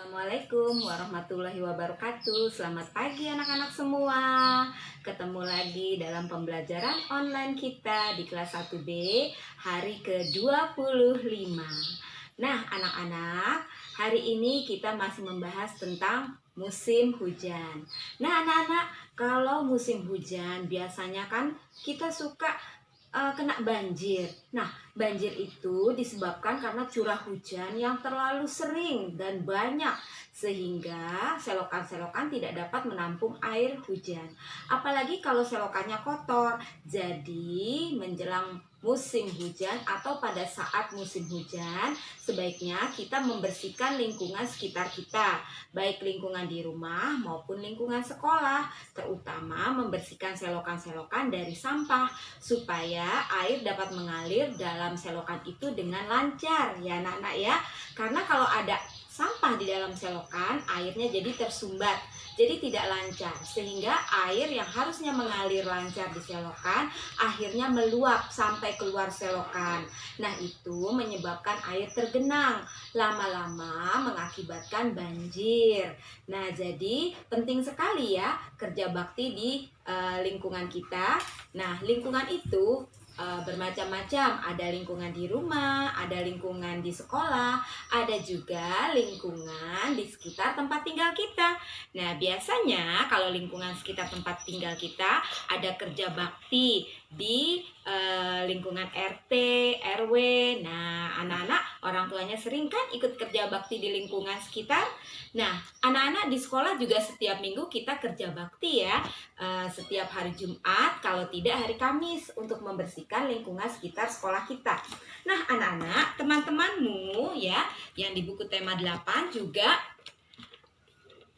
Assalamualaikum warahmatullahi wabarakatuh. Selamat pagi anak-anak semua. Ketemu lagi dalam pembelajaran online kita di kelas 1B hari ke-25. Nah anak-anak, hari ini kita masih membahas tentang musim hujan. Nah anak-anak, kalau musim hujan biasanya kan kita suka kena banjir. Nah, banjir itu disebabkan karena curah hujan yang terlalu sering dan banyak sehingga selokan-selokan tidak dapat menampung air hujan. Apalagi kalau selokannya kotor. Jadi, menjelang musim hujan atau pada saat musim hujan, sebaiknya kita membersihkan lingkungan sekitar kita, baik lingkungan di rumah maupun lingkungan sekolah, terutama membersihkan selokan-selokan dari sampah supaya air dapat mengalir dalam selokan itu dengan lancar ya anak-anak ya. Karena kalau ada sampah di dalam selokan, airnya jadi tersumbat, jadi tidak lancar, sehingga air yang harusnya mengalir lancar di selokan akhirnya meluap sampai keluar selokan. Nah, itu menyebabkan air tergenang, lama-lama mengakibatkan banjir. Nah, jadi penting sekali ya kerja bakti di lingkungan kita. Nah, lingkungan itu bermacam-macam, ada lingkungan di rumah, ada lingkungan di sekolah, ada juga lingkungan di sekitar tempat tinggal kita. Nah, biasanya kalau lingkungan sekitar tempat tinggal kita ada kerja bakti di lingkungan RT, RW. Nah, anak-anak orang tuanya sering kan ikut kerja bakti di lingkungan sekitar. Nah, anak-anak di sekolah juga setiap minggu kita kerja bakti ya, setiap hari Jumat, kalau tidak hari Kamis, untuk membersihkan lingkungan sekitar sekolah kita. Nah, anak-anak, teman-temanmu ya, yang di buku tema 8 juga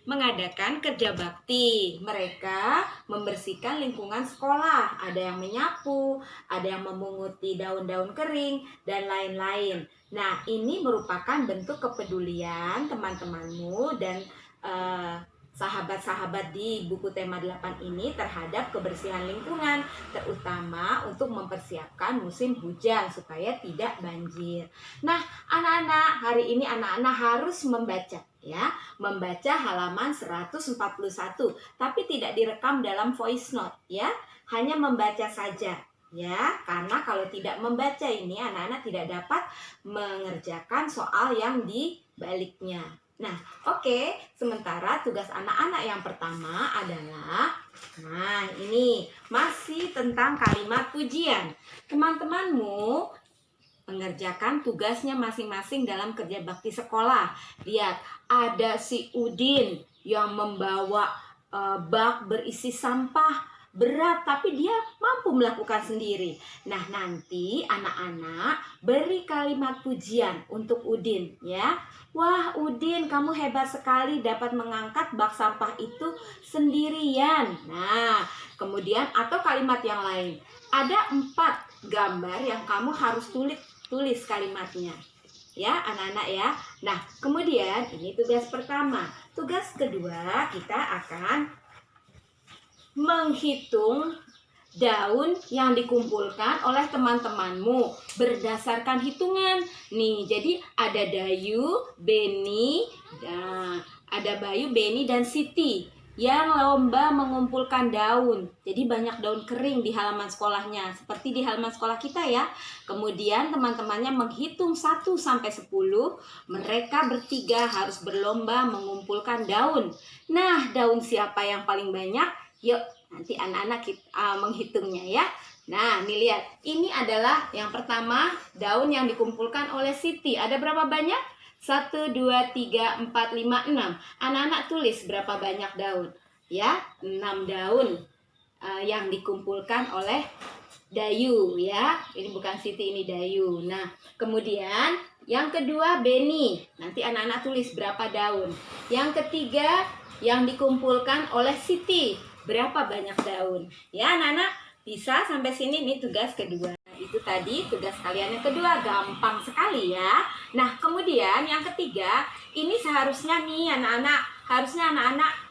mengadakan kerja bakti. Mereka membersihkan lingkungan sekolah. Ada yang menyapu, ada yang memunguti daun-daun kering, dan lain-lain. Nah, ini merupakan bentuk kepedulian teman-temanmu dan sahabat-sahabat di buku tema 8 ini terhadap kebersihan lingkungan, terutama untuk mempersiapkan musim hujan supaya tidak banjir. Nah, anak-anak, hari ini anak-anak harus membaca ya, membaca halaman 141, tapi tidak direkam dalam voice note ya, hanya membaca saja ya, karena kalau tidak membaca ini anak-anak tidak dapat mengerjakan soal yang di baliknya. Nah, oke. Sementara tugas anak-anak yang pertama adalah, nah ini masih tentang kalimat pujian. Teman-temanmu mengerjakan tugasnya masing-masing dalam kerja bakti sekolah. Lihat, ada si Udin yang membawa bak berisi sampah berat, tapi dia mampu melakukan sendiri. Nah, nanti anak-anak beri kalimat pujian untuk Udin ya. Wah, Udin, kamu hebat sekali dapat mengangkat bak sampah itu sendirian. Nah, kemudian atau kalimat yang lain. Ada 4 gambar yang kamu harus tulis kalimatnya. Ya, anak-anak ya. Nah, kemudian ini tugas pertama. Tugas kedua, kita akan menghitung daun yang dikumpulkan oleh teman-temanmu berdasarkan hitungan. Nih, jadi ada Bayu, Beni, dan Siti yang lomba mengumpulkan daun. Jadi banyak daun kering di halaman sekolahnya, seperti di halaman sekolah kita ya. Kemudian teman-temannya menghitung 1 sampai 10. Mereka bertiga harus berlomba mengumpulkan daun. Nah, daun siapa yang paling banyak? Yuk, nanti anak-anak menghitungnya ya. Nah, nih lihat. Ini adalah yang pertama, daun yang dikumpulkan oleh Siti. Ada berapa banyak? 1, 2, 3, 4, 5, 6. Anak-anak tulis berapa banyak daun. Ya, 6 daun yang dikumpulkan oleh Dayu ya. Ini bukan Siti, ini Dayu. Nah, kemudian yang kedua Beni. Nanti anak-anak tulis berapa daun. Yang ketiga yang dikumpulkan oleh Siti. Berapa banyak daun? Ya, anak-anak bisa sampai sini. Ini tugas kedua. Itu tadi tugas kalian yang kedua, gampang sekali ya. Nah, kemudian yang ketiga, ini seharusnya nih anak-anak,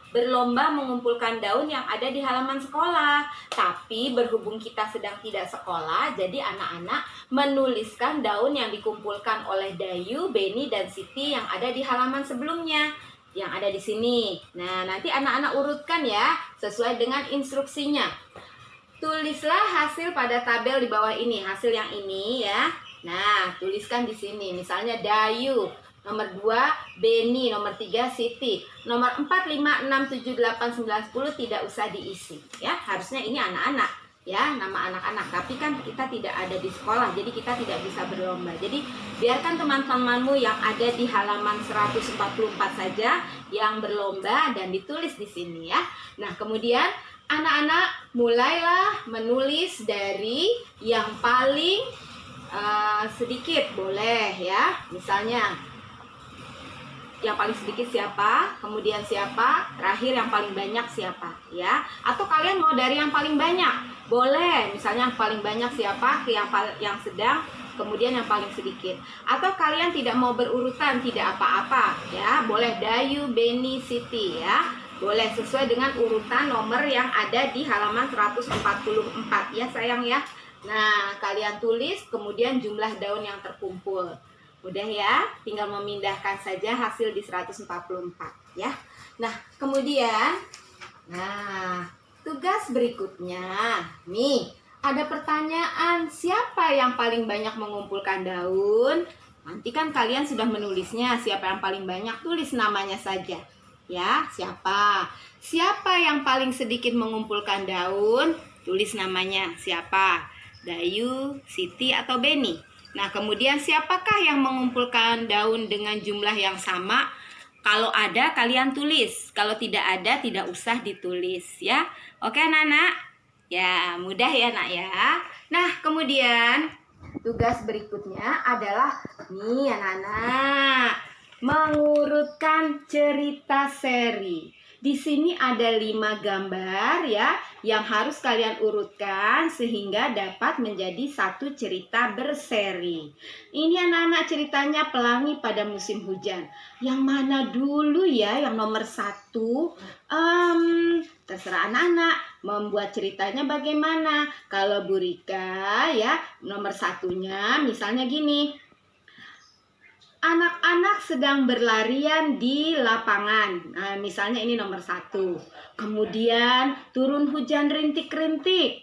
berlomba mengumpulkan daun yang ada di halaman sekolah. Tapi berhubung kita sedang tidak sekolah, jadi anak-anak menuliskan daun yang dikumpulkan oleh Dayu, Beni, dan Siti yang ada di halaman sebelumnya, yang ada di sini. Nah, nanti anak-anak urutkan ya, sesuai dengan instruksinya. Tulislah hasil pada tabel di bawah ini, hasil yang ini ya. Nah, tuliskan di sini. Misalnya Dayu, nomor 2 Beni, nomor 3 Siti, nomor 4, 5, 6, 7, 8, 9, 10 tidak usah diisi ya. Harusnya ini anak-anak ya, nama anak-anak. Tapi kan kita tidak ada di sekolah, jadi kita tidak bisa berlomba. Jadi biarkan teman-temanmu yang ada di halaman 144 saja yang berlomba dan ditulis di sini ya. Nah, kemudian anak-anak mulailah menulis dari yang paling sedikit, boleh ya. Misalnya yang paling sedikit siapa, kemudian siapa, terakhir yang paling banyak siapa ya. Atau kalian mau dari yang paling banyak, boleh. Misalnya yang paling banyak siapa, yang sedang, kemudian yang paling sedikit. Atau kalian tidak mau berurutan, tidak apa-apa ya. Boleh Dayu, Beni, Siti ya. Boleh sesuai dengan urutan nomor yang ada di halaman 144 ya sayang ya. Nah, kalian tulis kemudian jumlah daun yang terkumpul. Mudah ya, tinggal memindahkan saja hasil di 144 ya. Nah, kemudian tugas berikutnya. Nih, ada pertanyaan, siapa yang paling banyak mengumpulkan daun? Nanti kan kalian sudah menulisnya, siapa yang paling banyak, tulis namanya saja. Ya, siapa? Siapa yang paling sedikit mengumpulkan daun? Tulis namanya, siapa? Dayu, Siti, atau Beni. Nah, kemudian siapakah yang mengumpulkan daun dengan jumlah yang sama? Kalau ada, kalian tulis. Kalau tidak ada, tidak usah ditulis ya. Oke, anak-anak? Ya, mudah ya, nak ya. Nah, kemudian tugas berikutnya adalah nih, anak-anak, mengurutkan cerita seri. Di sini ada 5 gambar ya, yang harus kalian urutkan sehingga dapat menjadi satu cerita berseri. Ini anak-anak ceritanya Pelangi pada Musim Hujan. Yang mana dulu ya, yang nomor 1? Terserah anak-anak membuat ceritanya bagaimana. Kalau Bu Rika ya, nomor 1-nya misalnya gini. Anak-anak sedang berlarian di lapangan. Nah, misalnya ini nomor 1. Kemudian turun hujan rintik-rintik.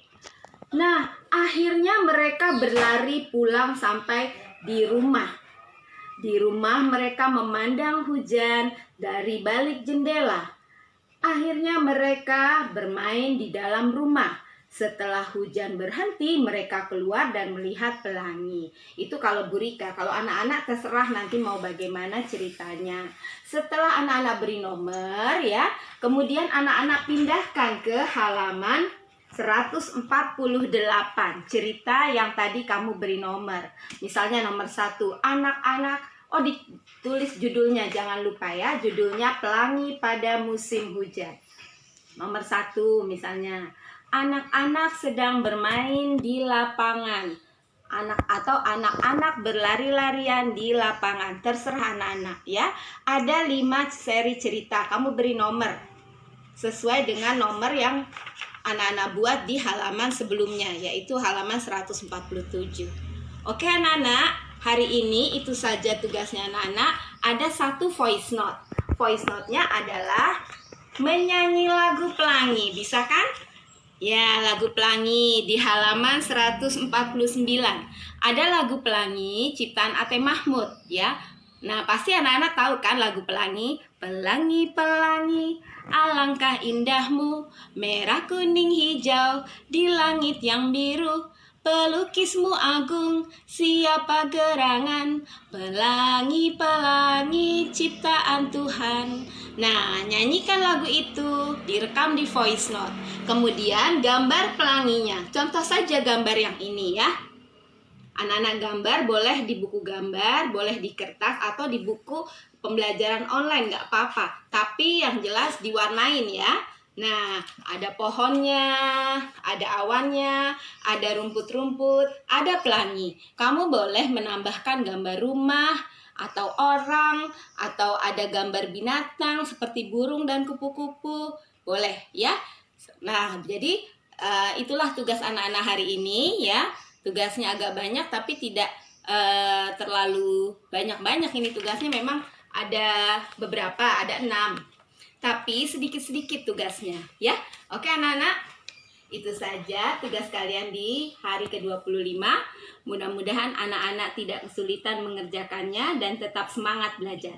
Nah, akhirnya mereka berlari pulang sampai di rumah. Di rumah mereka memandang hujan dari balik jendela. Akhirnya mereka bermain di dalam rumah. Setelah hujan berhenti, mereka keluar dan melihat pelangi. Itu kalau Bu Rika. Kalau anak-anak terserah nanti mau bagaimana ceritanya. Setelah anak-anak beri nomor ya, kemudian anak-anak pindahkan ke halaman 148. Cerita yang tadi kamu beri nomor. Misalnya nomor 1, anak-anak. Oh, ditulis judulnya, jangan lupa ya. Judulnya Pelangi pada Musim Hujan. Nomor 1 misalnya. Anak-anak sedang bermain di lapangan. Anak-anak berlari-larian di lapangan. Terserah anak-anak ya. Ada 5 seri cerita. Kamu beri nomor sesuai dengan nomor yang anak-anak buat di halaman sebelumnya, yaitu halaman 147. Oke anak-anak, hari ini itu saja tugasnya anak-anak. Ada 1 voice note. Voice note-nya adalah menyanyi lagu Pelangi. Bisa kan? Ya, lagu Pelangi di halaman 149. Ada lagu Pelangi ciptaan Ate Mahmud ya. Nah, pasti anak-anak tahu kan lagu Pelangi? Pelangi, pelangi, alangkah indahmu, merah, kuning, hijau di langit yang biru. Pelukismu agung, siapa gerangan? Pelangi, pelangi, ciptaan Tuhan. Nah, nyanyikan lagu itu, direkam di voice note. Kemudian gambar pelanginya. Contoh saja gambar yang ini ya. Anak-anak gambar boleh di buku gambar, boleh di kertas atau di buku pembelajaran online, nggak apa-apa. Tapi yang jelas diwarnain ya. Nah, ada pohonnya, ada awannya, ada rumput-rumput, ada pelangi. Kamu boleh menambahkan gambar rumah, atau orang, atau ada gambar binatang seperti burung dan kupu-kupu. Boleh ya. Nah, jadi itulah tugas anak-anak hari ini ya. Tugasnya agak banyak tapi tidak terlalu banyak-banyak. Ini tugasnya memang ada beberapa, ada 6. Tapi sedikit-sedikit tugasnya ya. Oke anak-anak. Itu saja tugas kalian di hari ke-25. Mudah-mudahan anak-anak tidak kesulitan mengerjakannya dan tetap semangat belajar.